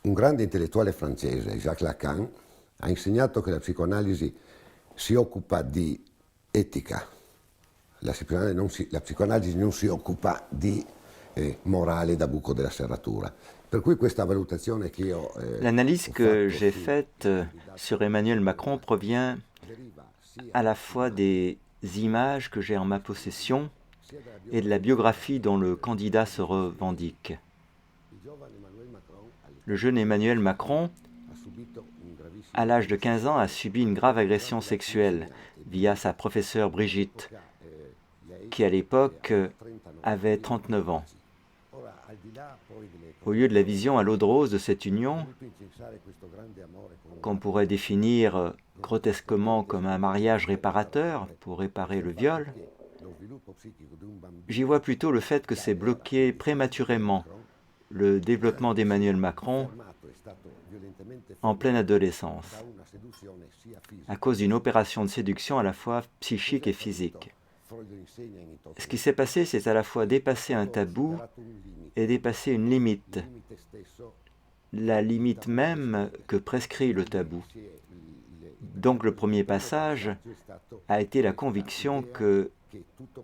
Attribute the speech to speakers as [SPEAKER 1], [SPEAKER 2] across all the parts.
[SPEAKER 1] Un grande intellettuale francese, Jacques Lacan, ha insegnato che la psicoanalisi si occupa di etica. La psicoanalisi non si occupa di morale da buco della serratura. Per cui questa valutazione che io
[SPEAKER 2] L'analyse que j'ai faite sur Emmanuel Macron provient à la fois des images que j'ai en ma possession et de la biographie dont le candidat se revendique. Le jeune Emmanuel Macron, à l'âge de 15 ans, a subi une grave agression sexuelle via sa professeure Brigitte, qui à l'époque avait 39 ans. Au lieu de la vision à l'eau de rose de cette union, qu'on pourrait définir grotesquement comme un mariage réparateur pour réparer le viol, j'y vois plutôt le fait que c'est bloqué prématurément le développement d'Emmanuel Macron en pleine adolescence, à cause d'une opération de séduction à la fois psychique et physique. Ce qui s'est passé, c'est à la fois dépasser un tabou et dépasser une limite, la limite même que prescrit le tabou. Donc le premier passage a été la conviction que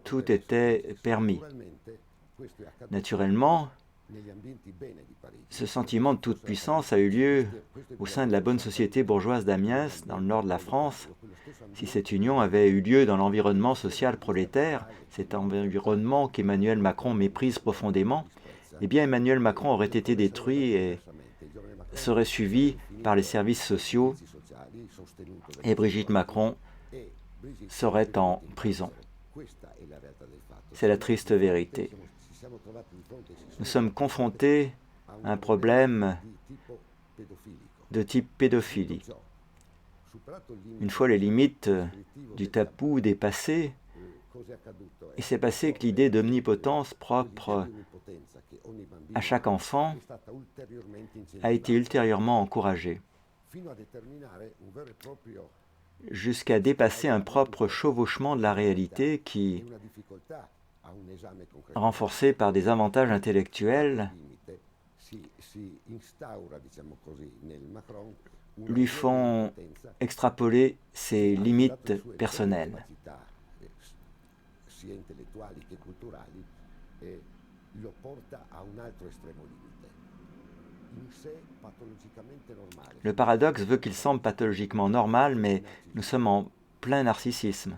[SPEAKER 2] tout était permis. Naturellement, ce sentiment de toute puissance a eu lieu au sein de la bonne société bourgeoise d'Amiens, dans le nord de la France. Si cette union avait eu lieu dans l'environnement social prolétaire, cet environnement qu'Emmanuel Macron méprise profondément, eh bien Emmanuel Macron aurait été détruit et serait suivi par les services sociaux et Brigitte Macron serait en prison. C'est la triste vérité. Nous sommes confrontés à un problème de type pédophilie. Une fois les limites du tabou dépassées, il s'est passé que l'idée d'omnipotence propre à chaque enfant a été ultérieurement encouragée, jusqu'à dépasser un propre chevauchement de la réalité qui, renforcé par des avantages intellectuels, lui font extrapoler ses limites personnelles. Le paradoxe veut qu'il semble pathologiquement normal, mais nous sommes en plein narcissisme.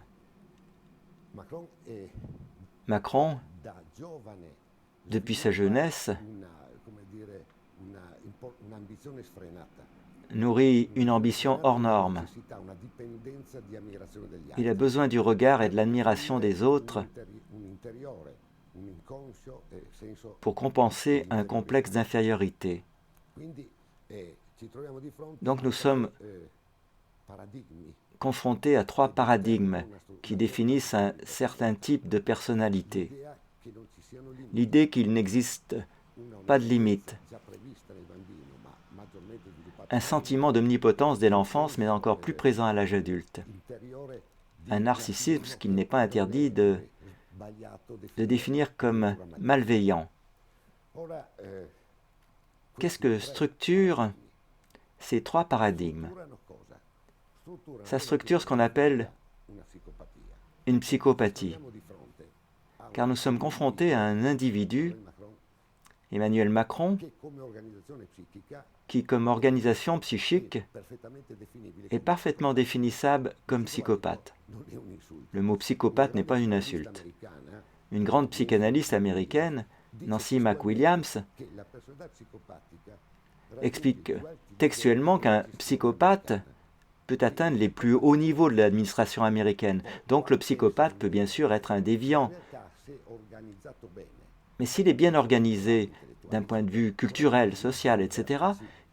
[SPEAKER 2] Macron, depuis sa jeunesse, nourrit une ambition hors norme. Il a besoin du regard et de l'admiration des autres pour compenser un complexe d'infériorité. Donc nous sommes confrontés à trois paradigmes qui définissent un certain type de personnalité. L'idée qu'il n'existe pas de limite, un sentiment d'omnipotence dès l'enfance, mais encore plus présent à l'âge adulte, un narcissisme qu'il n'est pas interdit de définir comme malveillant. Qu'est-ce que structure ces trois paradigmes? Ça structure ce qu'on appelle une psychopathie, car nous sommes confrontés à un individu, Emmanuel Macron, qui, comme organisation psychique, est parfaitement définissable comme psychopathe. Le mot psychopathe n'est pas une insulte. Une grande psychanalyste américaine, Nancy McWilliams, explique textuellement qu'un psychopathe peut atteindre les plus hauts niveaux de l'administration américaine. Donc le psychopathe peut bien sûr être un déviant. Mais s'il est bien organisé d'un point de vue culturel, social, etc.,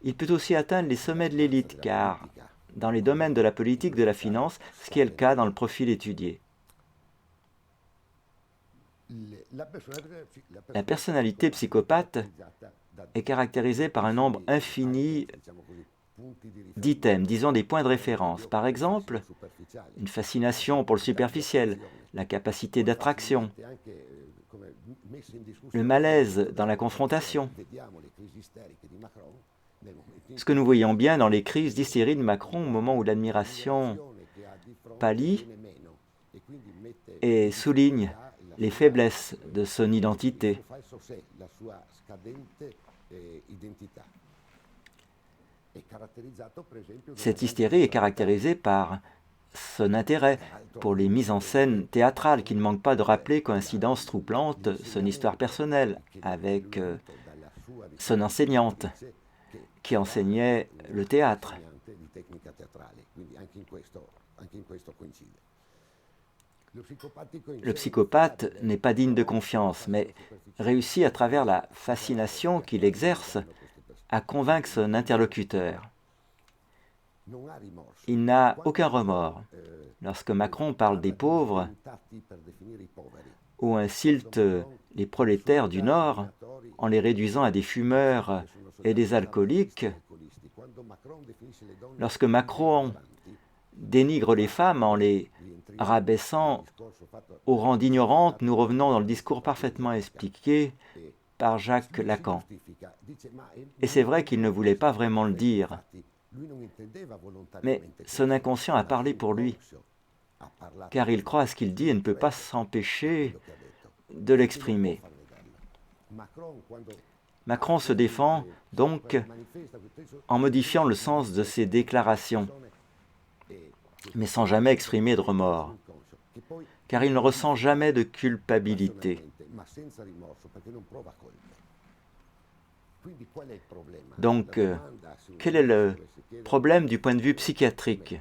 [SPEAKER 2] il peut aussi atteindre les sommets de l'élite, car dans les domaines de la politique, de la finance, ce qui est le cas dans le profil étudié. La personnalité psychopathe est caractérisée par un nombre infini d'items, disons des points de référence. Par exemple, une fascination pour le superficiel, la capacité d'attraction, le malaise dans la confrontation, Ce que nous voyons bien dans les crises d'hystérie de Macron au moment où l'admiration pâlit et souligne les faiblesses de son identité. Cette hystérie est caractérisée par son intérêt pour les mises en scène théâtrales qui ne manquent pas de rappeler, coïncidence troublante, son histoire personnelle avec son enseignante qui enseignait le théâtre. Le psychopathe n'est pas digne de confiance, mais réussit à travers la fascination qu'il exerce à convaincre son interlocuteur. Il n'a aucun remords. Lorsque Macron parle des pauvres ou insulte les prolétaires du Nord en les réduisant à des fumeurs et des alcooliques, lorsque Macron dénigre les femmes en les rabaissant au rang d'ignorantes, nous revenons dans le discours parfaitement expliqué par Jacques Lacan. Et c'est vrai qu'il ne voulait pas vraiment le dire, mais son inconscient a parlé pour lui, car il croit à ce qu'il dit et ne peut pas s'empêcher de l'exprimer. Macron se défend donc en modifiant le sens de ses déclarations, mais sans jamais exprimer de remords, car il ne ressent jamais de culpabilité. Donc, quel est le problème du point de vue psychiatrique?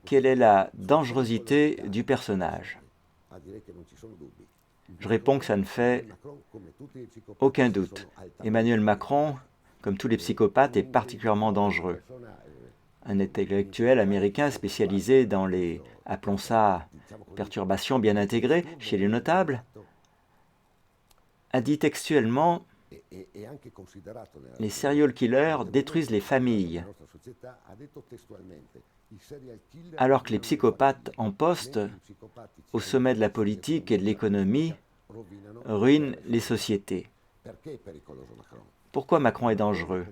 [SPEAKER 2] Quelle est la dangerosité du personnage? Je réponds que ça ne fait aucun doute. Emmanuel Macron, comme tous les psychopathes, est particulièrement dangereux. Un intellectuel américain spécialisé dans les, appelons ça, perturbations bien intégrées chez les notables, a dit textuellement « Les serial killers détruisent les familles », alors que les psychopathes en poste, au sommet de la politique et de l'économie, ruinent les sociétés. Pourquoi Macron est dangereux?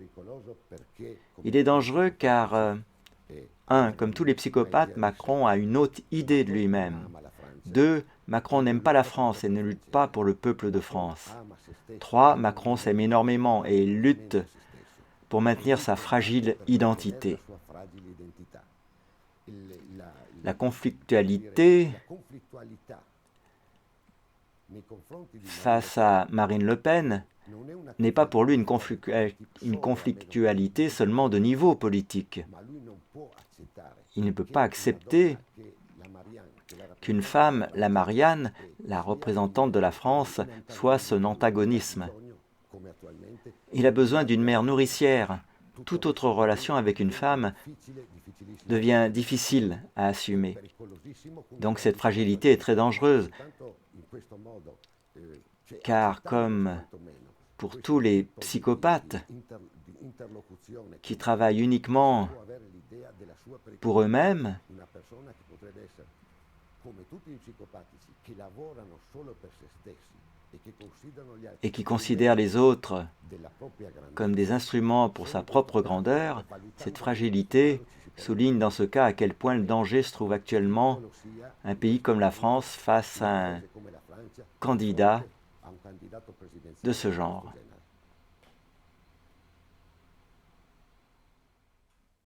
[SPEAKER 2] Il est dangereux car, 1. Comme tous les psychopathes, Macron a une haute idée de lui-même. 2. Macron n'aime pas la France et ne lutte pas pour le peuple de France. 3. Macron s'aime énormément et il lutte pour maintenir sa fragile identité. La conflictualité face à Marine Le Pen n'est pas pour lui une conflictualité seulement de niveau politique. Il ne peut pas accepter qu'une femme, la Marianne, la représentante de la France, soit son antagonisme. Il a besoin d'une mère nourricière. Toute autre relation avec une femme devient difficile à assumer. Donc cette fragilité est très dangereuse, car comme pour tous les psychopathes qui travaillent uniquement pour eux-mêmes et qui considèrent les autres comme des instruments pour sa propre grandeur, cette fragilité souligne dans ce cas à quel point le danger se trouve actuellement un pays comme la France face à un candidat de ce genre.